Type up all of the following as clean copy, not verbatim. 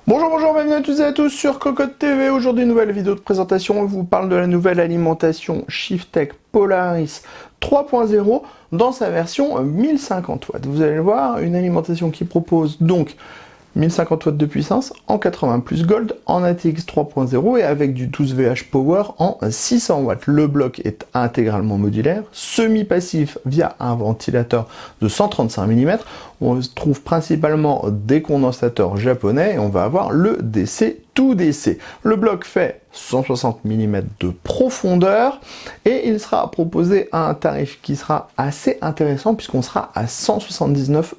Bonjour, bienvenue à toutes et à tous sur Cocotte TV. Aujourd'hui, nouvelle vidéo de présentation. On vous parle de la nouvelle alimentation Shiftec Polaris 3.0 dans sa version 1050 watts. Vous allez le voir, une alimentation qui propose donc 1050 watts de puissance en 80 plus Gold en ATX 3.0 et avec du 12 VH Power en 600 watts. Le bloc est intégralement modulaire, semi-passif via un ventilateur de 135 mm. On trouve principalement des condensateurs japonais et on va avoir le DC tout DC. Le bloc fait 160 mm de profondeur et il sera proposé à un tarif qui sera assez intéressant puisqu'on sera à 179,90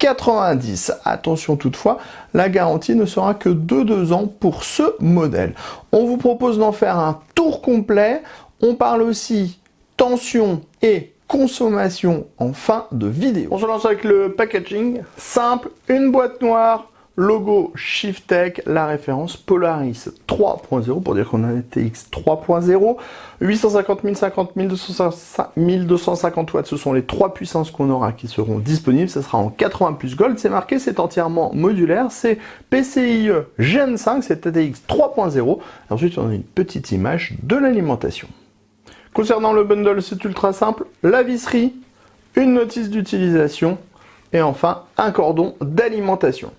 €. Attention toutefois, la garantie ne sera que de 2 ans pour ce modèle. On vous propose d'en faire un tour complet. On parle aussi tension et consommation en fin de vidéo. On se lance avec le packaging simple, une boîte noire, logo Shiftec, la référence Polaris 3.0 pour dire qu'on a un TX 3.0, 850, 1050, 1250 watts, ce sont les trois puissances qu'on aura qui seront disponibles, ce sera en 80 plus Gold, c'est marqué, c'est entièrement modulaire, c'est PCIe Gen 5, c'est ATX 3.0, ensuite on a une petite image de l'alimentation. Concernant le bundle, c'est ultra simple, la visserie, une notice d'utilisation et enfin un cordon d'alimentation.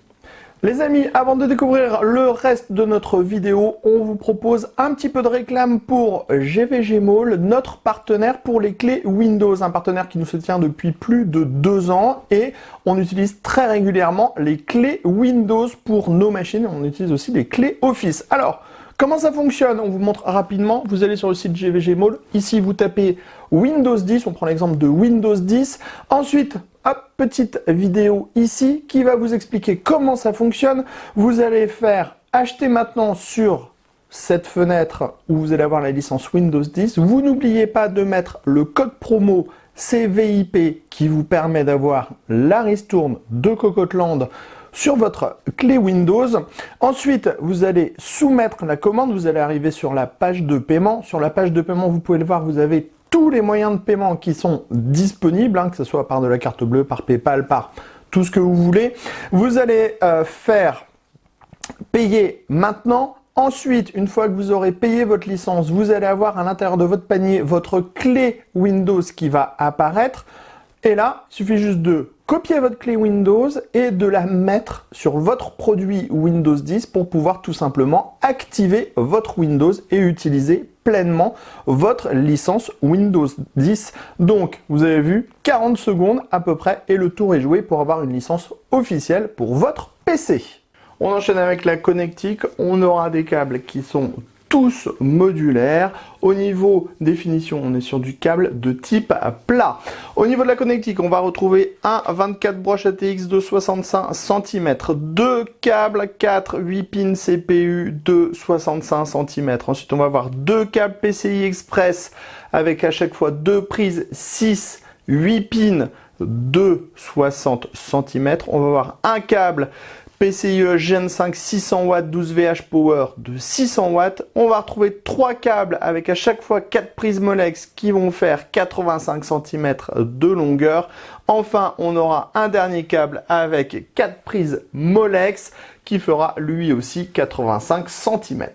Les amis, avant de découvrir le reste de notre vidéo, on vous propose un petit peu de réclame pour GVG Mall, notre partenaire pour les clés Windows, un partenaire qui nous soutient depuis plus de 2 ans et on utilise très régulièrement les clés Windows pour nos machines, on utilise aussi les clés Office. Alors, comment ça fonctionne? On vous montre rapidement, vous allez sur le site GVG Mall, ici vous tapez Windows 10, on prend l'exemple de Windows 10, ensuite, hop, petite vidéo ici qui va vous expliquer comment ça fonctionne. Vous allez faire acheter maintenant sur cette fenêtre où vous allez avoir la licence Windows 10. Vous n'oubliez pas de mettre le code promo CVIP qui vous permet d'avoir la ristourne de Cocottland sur votre clé Windows. Ensuite, vous allez soumettre la commande. Vous allez arriver sur la page de paiement. Sur la page de paiement, vous pouvez le voir, vous avez tous les moyens de paiement qui sont disponibles, que ce soit par de la carte bleue, par PayPal, par tout ce que vous voulez. Vous allez faire payer maintenant. Ensuite, une fois que vous aurez payé votre licence, vous allez avoir à l'intérieur de votre panier votre clé Windows qui va apparaître. Et là, il suffit juste de copier votre clé Windows et de la mettre sur votre produit Windows 10 pour pouvoir tout simplement activer votre Windows et utiliser pleinement votre licence Windows 10. Donc, vous avez vu, 40 secondes à peu près et le tour est joué pour avoir une licence officielle pour votre PC. On enchaîne avec la connectique. On aura des câbles qui sont tous modulaires. Au niveau définition, on est sur du câble de type plat. Au niveau de la connectique, on va retrouver un 24 broches ATX de 65 cm, deux câbles 4 8 pins CPU de 65 cm. Ensuite, on va avoir deux câbles PCI Express avec à chaque fois deux prises 6 8 pins de 60 cm. On va avoir un câble PCIe Gen 5 600 watts 12 VH Power de 600 watts. On va retrouver 3 câbles avec à chaque fois 4 prises Molex qui vont faire 85 cm de longueur. Enfin, on aura un dernier câble avec 4 prises Molex qui fera lui aussi 85 cm.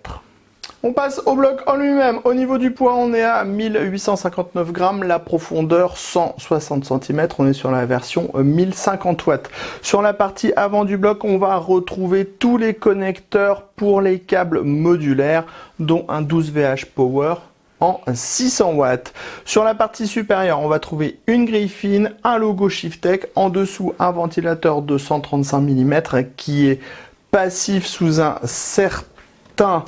On passe au bloc en lui-même. Au niveau du poids, on est à 1859 grammes, la profondeur 160 cm. On est sur la version 1050 watts. Sur la partie avant du bloc, on va retrouver tous les connecteurs pour les câbles modulaires, dont un 12 VH Power en 600 watts. Sur la partie supérieure, on va trouver une grille fine, un logo Shiftec, en dessous un ventilateur de 135 mm qui est passif sous un certain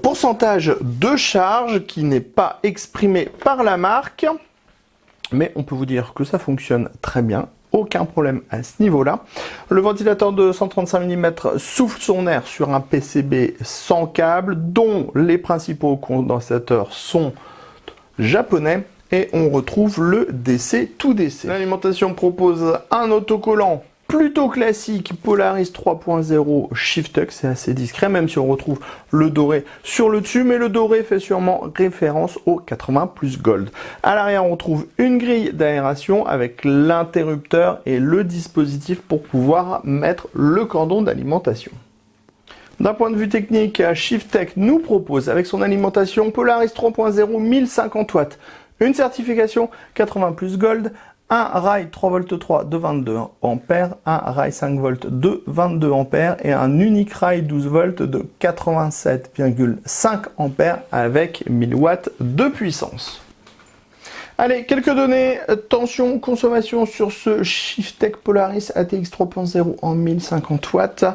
pourcentage de charge qui n'est pas exprimé par la marque, mais on peut vous dire que ça fonctionne très bien, aucun problème à ce niveau-là. Le ventilateur de 135 mm souffle son air sur un PCB sans câble, dont les principaux condensateurs sont japonais, et on retrouve le DC tout DC. L'alimentation propose un autocollant plutôt classique, Polaris 3.0 Shiftec, c'est assez discret, même si on retrouve le doré sur le dessus, mais le doré fait sûrement référence au 80 plus Gold. À l'arrière, on trouve une grille d'aération avec l'interrupteur et le dispositif pour pouvoir mettre le cordon d'alimentation. D'un point de vue technique, Shifttech nous propose, avec son alimentation Polaris 3.0 1050 watts, une certification 80 plus Gold, un rail 3V3 de 22 ampères, un rail 5V de 22 ampères et un unique rail 12V de 87,5 ampères avec 1000 watts de puissance. Allez, quelques données, tension, consommation sur ce Shifttech Polaris ATX 3.0 en 1050 watts.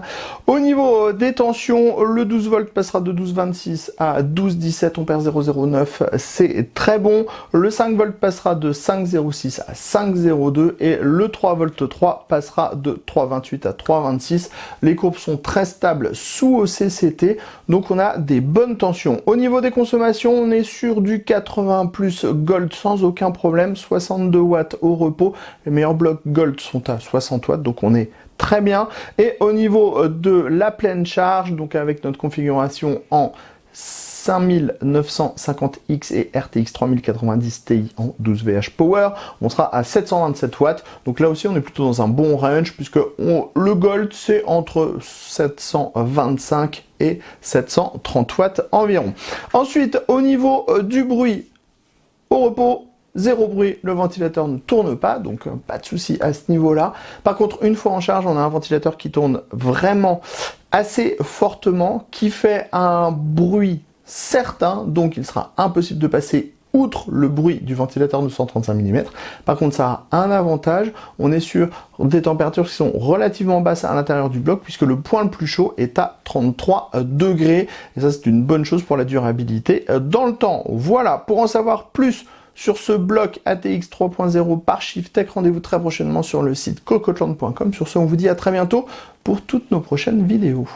Au niveau des tensions, le 12 volts passera de 12,26 à 12,17 ampères 009, c'est très bon. Le 5 volts passera de 5,06 à 5,02 et le 3 volts 3 passera de 3,28 à 3,26. Les courbes sont très stables sous OCCT, donc on a des bonnes tensions. Au niveau des consommations, on est sur du 80 plus Gold sans aucun problème, 62 watts au repos. Les meilleurs blocs Gold sont à 60 watts, donc on est très bien. Et au niveau de la pleine charge, donc avec notre configuration en 5950X et RTX 3090 Ti en 12VH Power, on sera à 727 watts. Donc là aussi, on est plutôt dans un bon range puisque le Gold, c'est entre 725 et 730 watts environ. Ensuite, au niveau du bruit, au repos, zéro bruit, le ventilateur ne tourne pas, donc pas de souci à ce niveau-là. Par contre, une fois en charge, on a un ventilateur qui tourne vraiment assez fortement, qui fait un bruit certain, donc il sera impossible de passer outre le bruit du ventilateur de 135 mm. Par contre, ça a un avantage, on est sur des températures qui sont relativement basses à l'intérieur du bloc, puisque le point le plus chaud est à 33 degrés, et ça c'est une bonne chose pour la durabilité dans le temps. Voilà, pour en savoir plus sur ce bloc ATX 3.0 par Shifttech, rendez-vous très prochainement sur le site cocotland.com. Sur ce, on vous dit à très bientôt pour toutes nos prochaines vidéos.